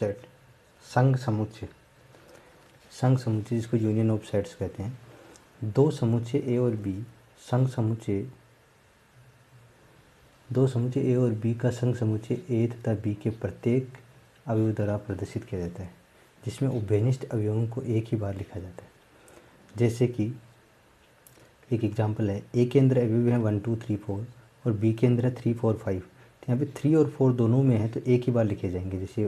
Set, संघ समुच्चय, संघ समुच्चय जिसको यूनियन ऑफ सेट्स कहते हैं। दो समुच्चय ए और बी, संघ समुच्चय, दो समुच्चय ए और बी का संघ समुच्चय ए तथा बी के प्रत्येक अवयव द्वारा प्रदर्शित किया जाता है, जिसमें उभयनिष्ठ अवयवों को एक ही बार लिखा जाता है। जैसे कि एक एग्जांपल है, ए के अंदर अवयव हैं 1 2 3 4 और बी के अंदर है 3 4 5। तो यहाँ पे 3 और 4 दोनों में है तो एक ही बार लिखे जाएंगे। जैसे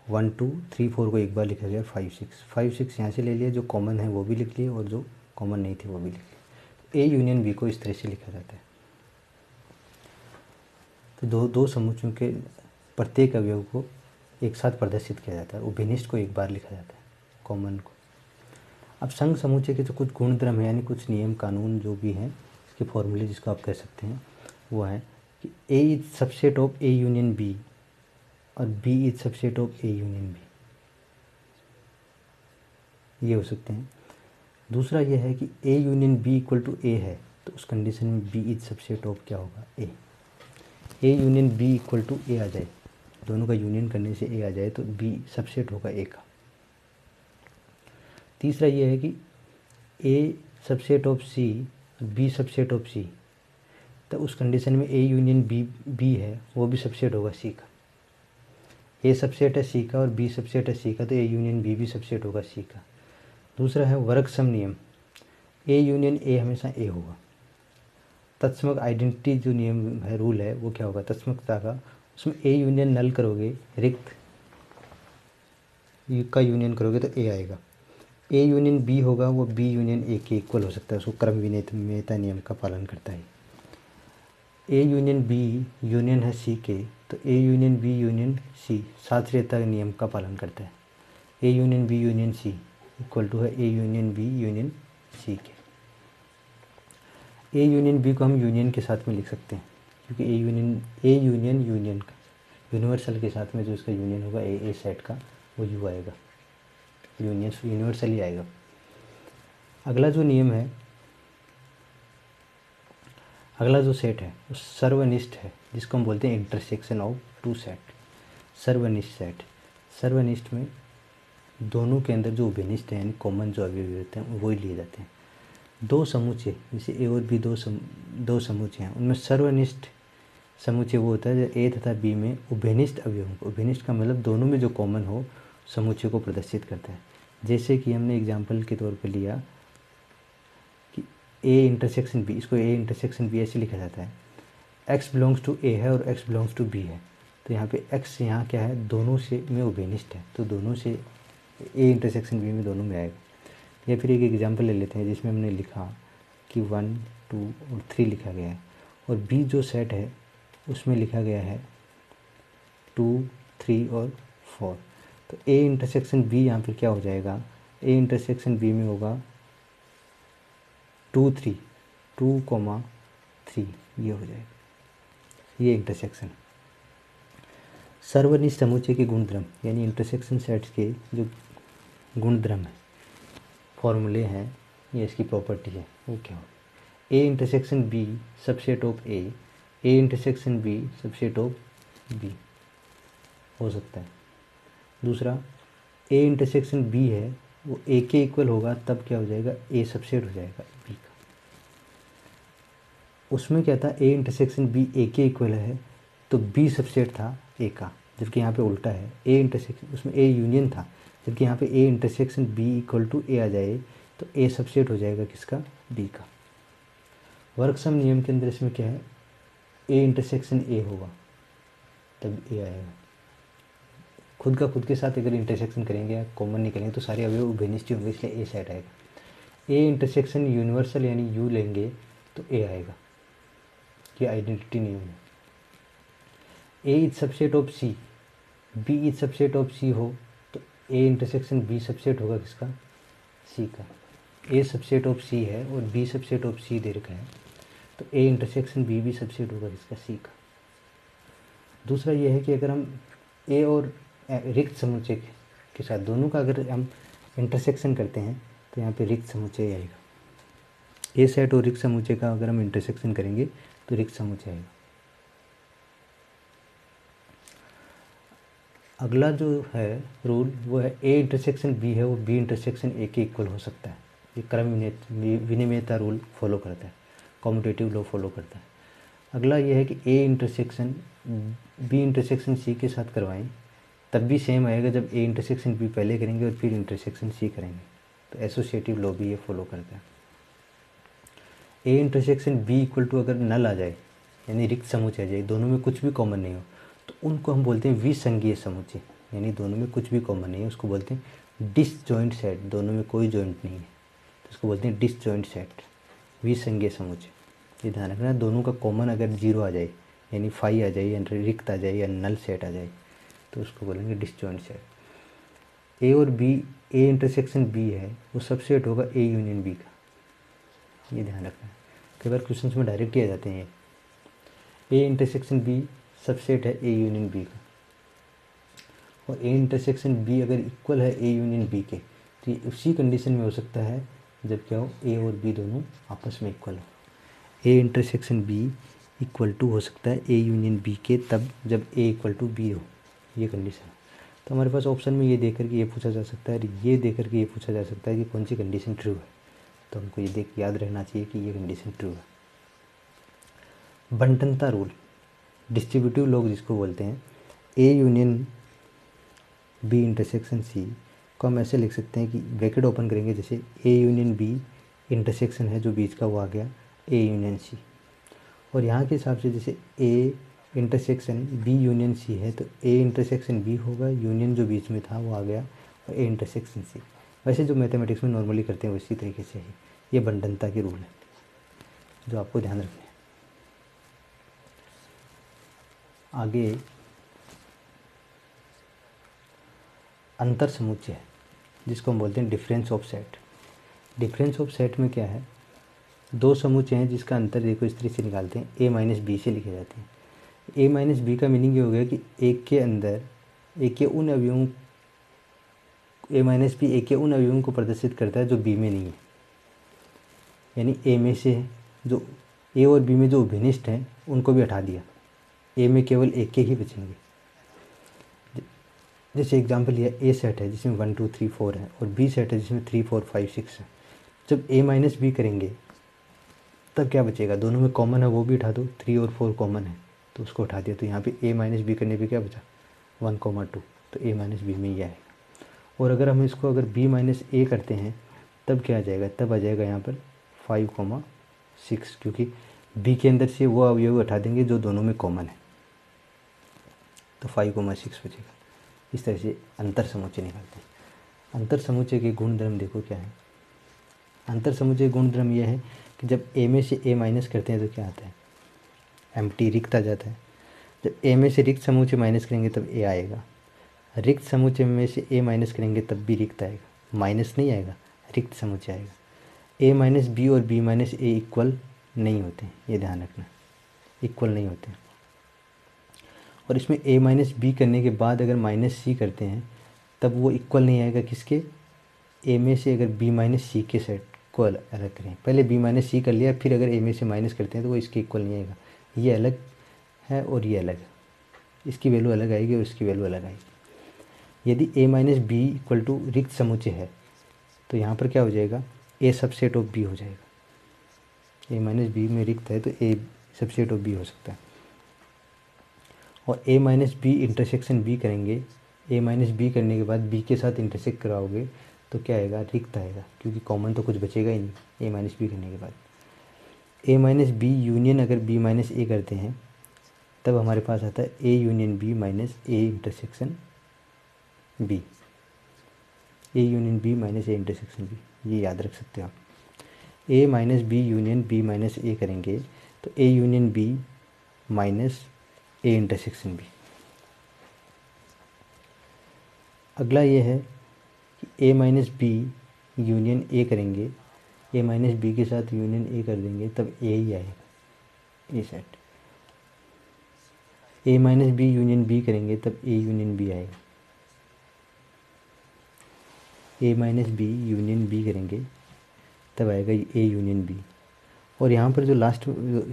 1 2 3 4 को एक बार लिखा गया, 5 6 यहाँ से ले लिया, जो कॉमन है वो भी लिख लिए और जो कॉमन नहीं थे वो भी लिख लिए। ए यूनियन बी को इस तरह से लिखा जाता है। तो दो समुच्चयों के प्रत्येक अवयव को एक साथ प्रदर्शित किया जाता है, उभयनिष्ठ को एक बार लिखा जाता है, कॉमन को। अब संघ समुच्चय के जो कुछ गुणधर्म है, यानी कुछ नियम कानून जो भी हैं, इसके फॉर्मूले जिसको आप कह सकते हैं, वो है कि A is subset of A union B और B is subset of A union B, ये हो सकते हैं। दूसरा यह है कि A union B equal to A है, तो उस कंडीशन में बी इज सबसेट ऑफ क्या होगा, A. A union B equal to A आ जाए, दोनों का यूनियन करने से ए आ जाए, तो बी सबसेट होगा ए का। तीसरा यह है कि ए सबसेट ऑफ सी और बी सबसेट ऑफ सी, तो उस कंडीशन में ए यूनियन बी है, वो भी सबसेट होगा सी का। ए सबसेट है सी का और बी सबसेट है सी का, तो ए यूनियन बी भी सबसेट होगा सी का। दूसरा है वर्ग सम नियम, ए यूनियन ए हमेशा ए होगा। तत्समक आइडेंटिटी जो नियम है, रूल है, वो क्या होगा, तत्समकता का, उसमें ए यूनियन नल करोगे, रिक्त का यूनियन करोगे तो ए आएगा। ए यूनियन बी होगा, वो बी यूनियन ए के इक्वल हो सकता है, उसको क्रम विनियमता नियम का पालन करता है। ए यूनियन बी यूनियन है सी के, तो A union B union C सादृश्यता नियम का पालन करता है। A union B union C equal to है A union B union C के। ए यूनियन बी को हम यूनियन के साथ में लिख सकते हैं, क्योंकि ए यूनियन यूनियन का यूनिवर्सल के साथ में जो इसका यूनियन होगा ए सेट का, वो यू आएगा, यूनिवर्सल ही आएगा। अगला जो नियम है, अगला जो सेट है वो सर्वनिष्ठ है, जिसको हम बोलते हैं इंटरसेक्शन ऑफ टू सेट, सर्वनिष्ठ सेट। सर्वनिष्ठ में दोनों के अंदर जो उभयनिष्ठ है, यानी कॉमन जो अवयव होते हैं, वो ही लिए जाते हैं। दो समुच्चय, जैसे ए और बी दो समुच्चय हैं, उनमें सर्वनिष्ठ समुच्चय वो होता है जो ए तथा बी में उभयनिष्ठ अवयवों को, उभयनिष्ठ का मतलब दोनों में जो कॉमन हो, समुच्चय को प्रदर्शित करता है। जैसे कि हमने एग्जाम्पल के तौर पर लिया कि ए इंटरसेक्शन बी, इसको ए इंटरसेक्शन बी ऐसे लिखा जाता है। एक्स बिलोंग्स टू ए है और एक्स बिलोंग्स टू बी है, तो यहाँ पे एक्स यहाँ क्या है, दोनों से में उभयनिष्ठ है, तो दोनों से ए इंटरसेक्शन बी में दोनों में आएगा। या फिर एक एग्जाम्पल ले लेते हैं जिसमें हमने लिखा कि 1 2 और 3 लिखा गया है, और बी जो सेट है उसमें लिखा गया है 2 3 और 4, तो ए इंटरसेक्शन बी यहाँ पर क्या हो जाएगा, ए इंटरसेक्शन बी में होगा 2 3 ये हो जाएगा, ये इंटरसेक्शन। सर्वनिष्ठ समुच्चय के गुणधर्म, यानी इंटरसेक्शन सेट्स के जो गुणधर्म है, फॉर्मूले हैं, ये इसकी प्रॉपर्टी है, वो क्या हो, A intersection B subset of A intersection B subset of B हो सकता है। दूसरा, ए इंटरसेक्शन बी है वो ए के इक्वल होगा, तब क्या हो जाएगा, ए सबसेट हो जाएगा बी का। उसमें क्या था, ए इंटरसेक्शन बी ए के इक्वल है, तो बी सबसेट था ए का, जबकि यहाँ पे उल्टा है, ए इंटरसेक्शन, उसमें ए यूनियन था, जबकि यहाँ पे A intersection B equal to A आ जाए तो ए सबसेट हो जाएगा किसका, बी का। वर्ग सम नियम के अंदर इसमें क्या है, ए इंटरसेक्शन ए होगा तब ए आएगा। खुद का खुद के साथ अगर इंटरसेक्शन करेंगे या कॉमन निकलेंगे तो सारे अवयव उभयनिष्ठ होंगे, इसलिए ए सेट आएगा। ए इंटरसेक्शन यूनिवर्सल यानी यू लेंगे तो ए आएगा, ये आइडेंटिटी नियम है। A is subset of C, B is subset of C हो, तो ए इंटरसेक्शन बी सबसेट होगा किसका, सी का। ए सबसेट ऑफ सी है और बी सबसेट ऑफ सी दे रखा है, तो ए इंटरसेक्शन बी भी सबसेट होगा किसका, सी का। दूसरा यह है कि अगर हम ए और रिक्त समुच्चय के साथ दोनों का अगर हम इंटरसेक्शन करते हैं तो यहाँ पे रिक्त समुच्चय आएगा। ए सेट और रिक्त समुच्चय का अगर हम इंटरसेक्शन करेंगे तो रिक्त समुच्चय आएगा। अगला जो है रूल वो है ए इंटरसेक्शन बी है वो बी इंटरसेक्शन ए के इक्वल हो सकता है। ये क्रम विनिमयता रूल फॉलो करता है, कॉम्यूटेटिव लॉ फॉलो करता है। अगला ये है कि A intersection B intersection C के साथ करवाएं तब भी सेम आएगा जब ए इंटरसेक्शन बी पहले करेंगे और फिर इंटरसेक्शन सी करेंगे। तो एसोसिएटिव लॉ भी ये फॉलो करता है। A intersection B equal to अगर नल आ जाए यानी रिक्त समुच्चय आ जाए, दोनों में कुछ भी कॉमन नहीं हो, तो उनको हम बोलते हैं विसंगीय समुच्चय। यानी दोनों में कुछ भी कॉमन नहीं है, उसको बोलते हैं डिसजॉइंट सेट। दोनों में कोई जॉइंट नहीं है तो उसको बोलते हैं डिसजॉइंट सेट, विसंगीय समुच्चय। ये ध्यान रखना, दोनों का कॉमन अगर जीरो आ जाए यानी फाई आ जाए या रिक्त आ जाए या नल सेट आ जाए तो उसको बोलेंगे डिसजॉइंट सेट। ए और बी, ए इंटरसेक्शन बी है वो सबसेट होगा ए यूनियन बी का, ये ध्यान रखना है। कई बार क्वेश्चन में डायरेक्ट किए जाते हैं। ए इंटरसेक्शन बी सबसेट है ए यूनियन बी का, और ए इंटरसेक्शन बी अगर इक्वल है ए यूनियन बी के तो ये उसी कंडीशन में हो सकता है जब क्या हो, ए और बी दोनों आपस में इक्वल हो। A intersection B equal to हो सकता है ए यूनियन बी के तब जब ए इक्वल टू बी हो, ये कंडीशन। तो हमारे पास ऑप्शन में ये देख करके ये पूछा जा सकता है, ये देख करके ये पूछा जा सकता है कि कौन सी कंडीशन ट्रू है। तो हमको ये देख याद रहना चाहिए कि ये कंडीशन ट्रू है। बंटनता रूल, डिस्ट्रीब्यूटिव लॉ जिसको बोलते हैं, A union B intersection C को हम ऐसे लिख सकते हैं कि ब्रैकेट ओपन करेंगे, जैसे ए यूनियन बी इंटरसेक्शन है जो बीच का वो आ गया ए यूनियन सी, और यहाँ के हिसाब से जैसे A intersection B union C है तो ए इंटरसेक्शन बी होगा, यूनियन जो बीच में था वो आ गया और ए इंटरसेक्शन सी। वैसे जो मैथमेटिक्स में नॉर्मली करते हैं उसी तरीके से ही ये बंटनता की रूल है जो आपको ध्यान रखना है। आगे अंतर समुच्चय है जिसको हम बोलते हैं difference of set. Difference of set में क्या है, दो समुच्चय हैं जिसका अंतर देखो इस तरीके से निकालते हैं, ए माइनस बी से लिखे जाते हैं। ए माइनस बी का मीनिंग ये हो गया कि एक के अंदर एक के उन अवयवों, ए माइनस बी एक के उन अवयवों को प्रदर्शित करता है जो बी में नहीं है। यानी ए में से जो ए और बी में जो भिन्निष्ठ हैं उनको भी हटा दिया, ए में केवल एक के ही बचेंगे। जैसे एग्जांपल लिया, ए सेट है जिसमें 1 2 3 4 है और बी सेट है जिसमें 3 4 5 6 है। जब ए माइनस बी करेंगे तब क्या बचेगा, दोनों में कॉमन है वो भी उठा दो, 3 और 4 कॉमन है तो उसको उठा दिया, तो यहाँ पे ए माइनस बी करने पे क्या बचा 1 2, तो ए माइनस बी में ही आएगा। और अगर हम इसको अगर बी माइनस ए करते हैं तब क्या आ जाएगा, तब आ जाएगा यहाँ पर 5 6, क्योंकि बी के अंदर से वो अवयव उठा देंगे जो दोनों में कॉमन है, तो 5 6 बचेगा। इस तरह से अंतर समुच्चय निकालते हैं। अंतर समुच्चय के गुणधर्म देखो क्या है। अंतर समुच्चय गुणधर्म यह है कि जब ए में से ए माइनस करते हैं तो क्या आता है, एम्प्टी, रिक्त आ जाता है। जब ए में से रिक्त समुच्चय माइनस करेंगे तब ए आएगा, रिक्त समुच्चय में से ए माइनस करेंगे तब भी रिक्त आएगा, माइनस नहीं आएगा, रिक्त समुच्चय आएगा। ए माइनस बी और बी माइनस ए इक्वल नहीं होते, ये ध्यान रखना, इक्वल नहीं होते। और इसमें ए माइनस बी करने के बाद अगर माइनस सी करते हैं तब वो इक्वल नहीं आएगा किसके, ए में से अगर बी माइनस सी के सेट को अलग करें, पहले बी माइनस सी कर लिया फिर अगर ए में से माइनस करते हैं तो वो इसके इक्वल नहीं आएगा। ये अलग है और ये अलग है, इसकी वैल्यू अलग आएगी और इसकी वैल्यू अलग आएगी। यदि ए माइनस बी इक्वल टू रिक्त समुच्चय है तो यहाँ पर क्या हो जाएगा, ए सबसेट ऑफ बी हो जाएगा। ए माइनस बी में रिक्त है तो ए सबसेट ऑफ बी हो सकता है। और ए माइनस बी इंटरसेक्शन बी करेंगे, ए माइनस बी करने के बाद बी के साथ इंटरसेक्ट कराओगे तो क्या आएगा, रिक्त आएगा, क्योंकि कॉमन तो कुछ बचेगा ही नहीं ए माइनस बी करने के बाद। ए माइनस बी यूनियन अगर बी माइनस ए करते हैं तब हमारे पास आता है A union B minus A intersection B, A union B minus A intersection B, ये याद रख सकते हो आप। A minus B union B minus A करेंगे तो A union B minus A intersection B. अगला ये है कि A minus B union A करेंगे, ए माइनस बी के साथ यूनियन ए कर देंगे तब ए ही आएगा, ए सेट। ए माइनस बी यूनियन बी करेंगे तब ए यूनियन बी आएगा, ए माइनस बी यूनियन बी करेंगे तब आएगा ए यूनियन बी। और यहाँ पर जो लास्ट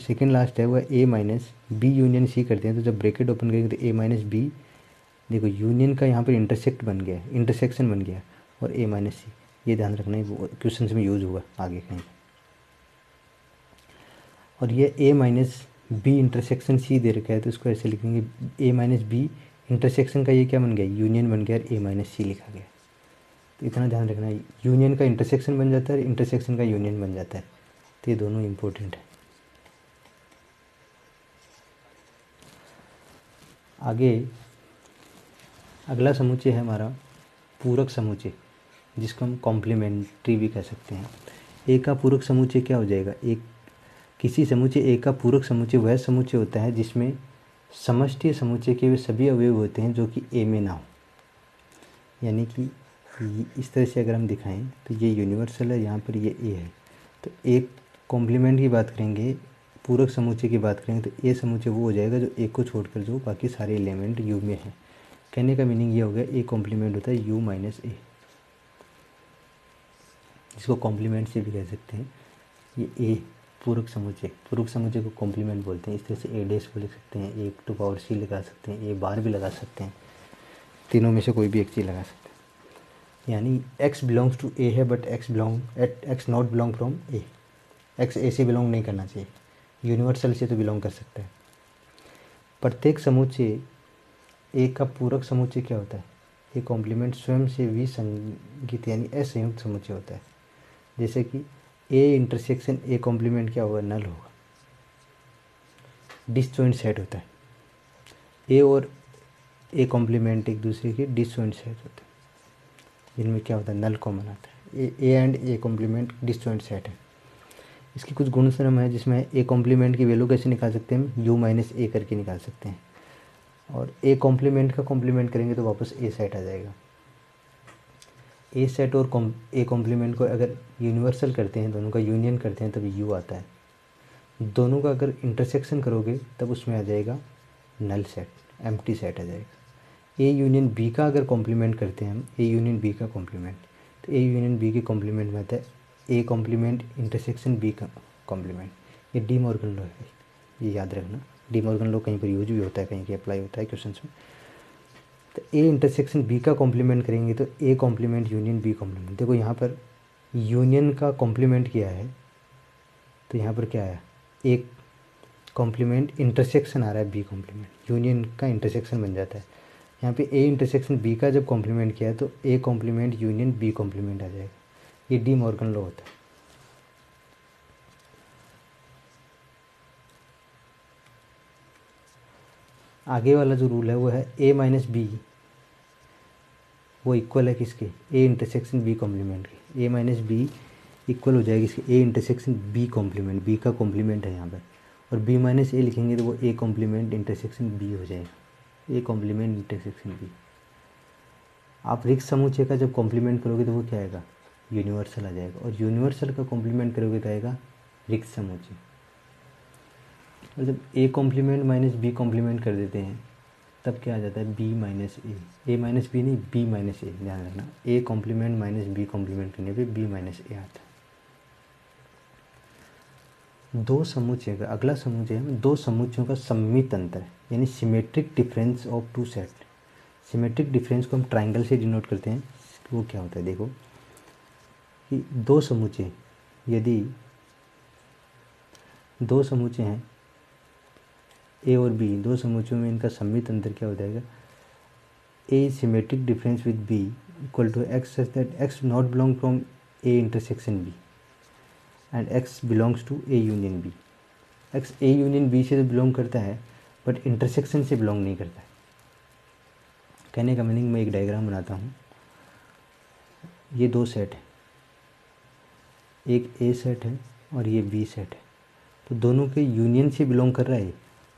सेकेंड लास्ट है वह ए माइनस बी यूनियन सी करते हैं, तो जब ब्रैकेट ओपन करेंगे तो ए माइनस बी देखो यूनियन का यहाँ पर इंटरसेक्ट बन गया है, इंटरसेक्शन बन गया, और ए माइनस सी, ये ध्यान रखना है, वो क्वेश्चन में यूज़ हुआ आगे कहीं। और ये ए माइनस बी इंटरसेक्शन सी दे रखा है, तो इसको ऐसे लिखेंगे ए माइनस बी इंटरसेक्शन का ये क्या बन गया, यूनियन बन गया, और ए माइनस सी लिखा गया। तो इतना ध्यान रखना है, यूनियन का इंटरसेक्शन बन जाता है, इंटरसेक्शन का यूनियन बन जाता है, तो ये दोनों इम्पोर्टेंट है। आगे अगला समुच्चय है हमारा पूरक समुच्चय, जिसको हम कॉम्प्लीमेंट्री भी कह सकते हैं। ए का पूरक समुच्चय क्या हो जाएगा, एक किसी समुच्चय ए का पूरक समुच्चय वह समुच्चय होता है जिसमें समष्टि समुच्चय के वे सभी अवयव होते हैं जो कि ए में ना हो। यानी कि इस तरह से अगर हम दिखाएं तो ये यूनिवर्सल है, यहाँ पर ये ए है, तो एक कॉम्प्लीमेंट की बात करेंगे, पूरक समुच्चय की बात करेंगे तो ए समुच्चय वो हो जाएगा जो ए को छोड़कर जो बाकी सारे एलिमेंट यू में हैं। कहने का मीनिंग ये हो गया ए कॉम्प्लीमेंट होता है यू माइनस ए, जिसको कॉम्प्लीमेंट से भी कह सकते हैं। ये ए पूरक समुच्चय को कॉम्प्लीमेंट बोलते हैं। इस तरह से ए डैश को लिख सकते हैं, ए टू पावर सी लगा सकते हैं, ए बार भी लगा सकते हैं, तीनों में से कोई भी एक चीज़ लगा सकते हैं। यानी एक्स बिलोंग्स टू ए है, but X not belong from A, X A से बिलोंग नहीं करना चाहिए, यूनिवर्सल से तो बिलोंग कर सकता है। प्रत्येक समुच्चय ए का पूरक समुच्चय क्या होता है, ए कॉम्प्लीमेंट स्वयं से विसंगत यानी असंयुक्त समुच्चय होता है। जैसे कि ए इंटरसेक्शन ए कॉम्प्लीमेंट क्या होगा, नल होगा, डिसजॉइंट सेट होता है। ए और ए कॉम्प्लीमेंट एक दूसरे के डिसजॉइंट सेट होते हैं, जिनमें क्या होता है, नल कॉमन आता है। A and A complement disjoint set है। इसकी कुछ गुणधर्म है, जिसमें ए कॉम्प्लीमेंट की वैल्यू कैसे निकाल सकते हैं, हम यू माइनस ए करके निकाल सकते हैं, और ए कॉम्प्लीमेंट का कॉम्प्लीमेंट करेंगे तो वापस ए सेट आ जाएगा। ए सेट और ए कॉम्प्लीमेंट को अगर यूनिवर्सल करते हैं, दोनों का यूनियन करते हैं, तब यू आता है। दोनों का अगर इंटरसेक्शन करोगे तब उसमें आ जाएगा नल सेट, एम्प्टी सेट आ जाएगा। ए यूनियन बी का अगर कॉम्प्लीमेंट करते हैं हम, ए यूनियन बी का कॉम्प्लीमेंट, तो ए यूनियन बी के कॉम्प्लीमेंट में आता है ए कॉम्प्लीमेंट इंटरसेक्शन बी का कॉम्प्लीमेंट। ये डी मॉर्गन लॉ है, ये याद रखना। डी मॉर्गन लॉ कहीं पर यूज भी होता है, कहीं के अप्लाई होता है क्वेश्चन में। तो ए इंटरसेक्शन बी का कॉम्प्लीमेंट करेंगे तो A complement union B complement. देखो यहाँ पर यूनियन का कॉम्प्लीमेंट किया है, तो यहाँ पर क्या आया, एक कॉम्प्लीमेंट इंटरसेक्शन आ रहा है बी कॉम्प्लीमेंट, यूनियन का इंटरसेक्शन बन जाता है। यहाँ पे ए इंटरसेक्शन बी का जब कॉम्प्लीमेंट किया है तो A complement union B complement आ जाएगा। ये डी मॉर्गन लॉ होता है। आगे वाला जो रूल है वो है ए माइनस बी, वो इक्वल है किसके, ए इंटरसेक्शन बी कॉम्प्लीमेंट के। ए माइनस बी इक्वल हो जाएगी इसके A intersection B complement, B का कॉम्प्लीमेंट है यहाँ पर, और बी माइनस ए लिखेंगे तो वो ए कॉम्प्लीमेंट इंटरसेक्शन बी हो जाएगा, ए कॉम्प्लीमेंट इंटरसेक्शन बी। आप रिक्त समुच्चय का जब कॉम्प्लीमेंट करोगे तो वो क्या आएगा, यूनिवर्सल आ जाएगा, और यूनिवर्सल का कॉम्प्लीमेंट करोगे तो आएगा रिक्त समुच्चय। और जब A complement minus B complement कर देते हैं तब क्या आ जाता है, B minus A minus B नहीं, बी माइनस ए, ध्यान रखना। A complement minus B complement करने पे बी माइनस ए आता है। दो समुच्चय का अगला समुच्चय है दो समुच्चयों का सममित अंतर, यानी symmetric difference of two set. Symmetric difference को हम ट्राइंगल से डिनोट करते हैं। वो क्या होता है, देखो कि दो समुच्चय, यदि दो समुच्चय हैं ए और बी, दो समुच्चयों में इनका सममित अंतर क्या हो जाएगा, A symmetric difference with B equal to X such that X not belong from A intersection B and X belongs to A union B. X A union B से तो बिलोंग करता है बट इंटरसेक्शन से belong नहीं करता है। कहने का मीनिंग, मैं एक डायग्राम बनाता हूँ। ये दो सेट है, एक ए सेट है और ये बी सेट है, तो दोनों के यूनियन से बिलोंग कर रहा है,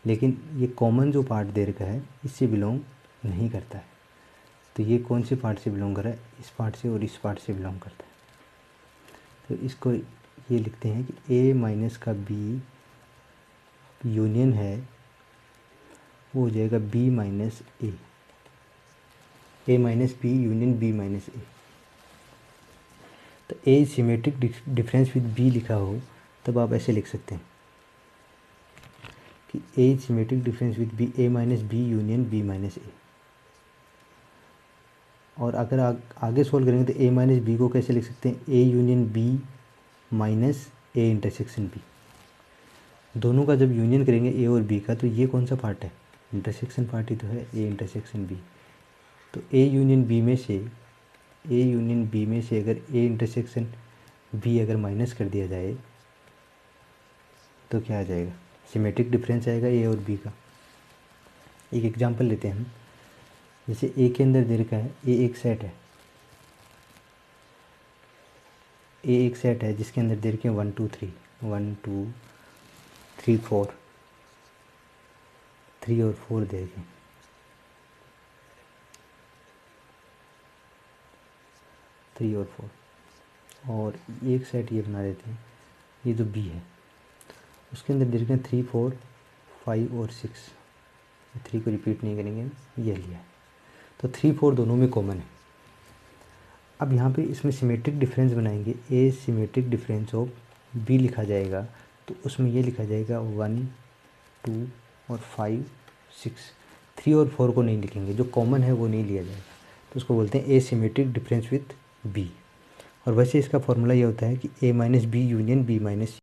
लेकिन ये कॉमन जो पार्ट दे रखा है इससे बिलोंग नहीं करता है। तो ये कौन से पार्ट से बिलोंग कर रहा है, इस पार्ट से और इस पार्ट से बिलोंग करता है। तो इसको ये लिखते हैं कि ए माइनस का बी यूनियन है, वो हो जाएगा B minus A minus B union B minus A. तो A symmetric difference with B लिखा हो तब आप ऐसे लिख सकते हैं कि A symmetric difference with B, A minus B union B minus A. और अगर आगे सोल्व करेंगे तो ए माइनस बी को कैसे लिख सकते हैं, A union B minus A intersection B. दोनों का जब यूनियन करेंगे ए और बी का, तो ये कौन सा पार्ट है, इंटरसेक्शन पार्ट ही तो है, ए इंटरसेक्शन बी। तो ए यूनियन बी में से अगर ए इंटरसेक्शन बी अगर माइनस कर दिया जाए तो क्या आ जाएगा, सिमेट्रिक डिफरेंस आएगा ए और बी का। एक एग्जांपल लेते हैं हम, जैसे ए के अंदर दे रखा है, ए एक सेट है जिसके अंदर दे रखे हैं 1 2 3 1 2 3 4 3 और 4 दे रखे हैं। थ्री और 4 और एक सेट ये बना देते हैं, ये जो बी है उसके अंदर दे रखे हैं 3 4 5 और 6। 3 को रिपीट नहीं करेंगे, ये लिया है। तो 3 4 दोनों में कॉमन है। अब यहाँ पे इसमें सिमेट्रिक डिफरेंस बनाएंगे, ए सिमेट्रिक डिफरेंस ऑफ बी लिखा जाएगा, तो उसमें ये लिखा जाएगा 1 2 और 5 6। 3 और 4 को नहीं लिखेंगे, जो कॉमन है वो नहीं लिया जाएगा, तो उसको बोलते हैं A symmetric difference with B. और वैसे इसका फॉर्मूला ये होता है कि A minus B union B minus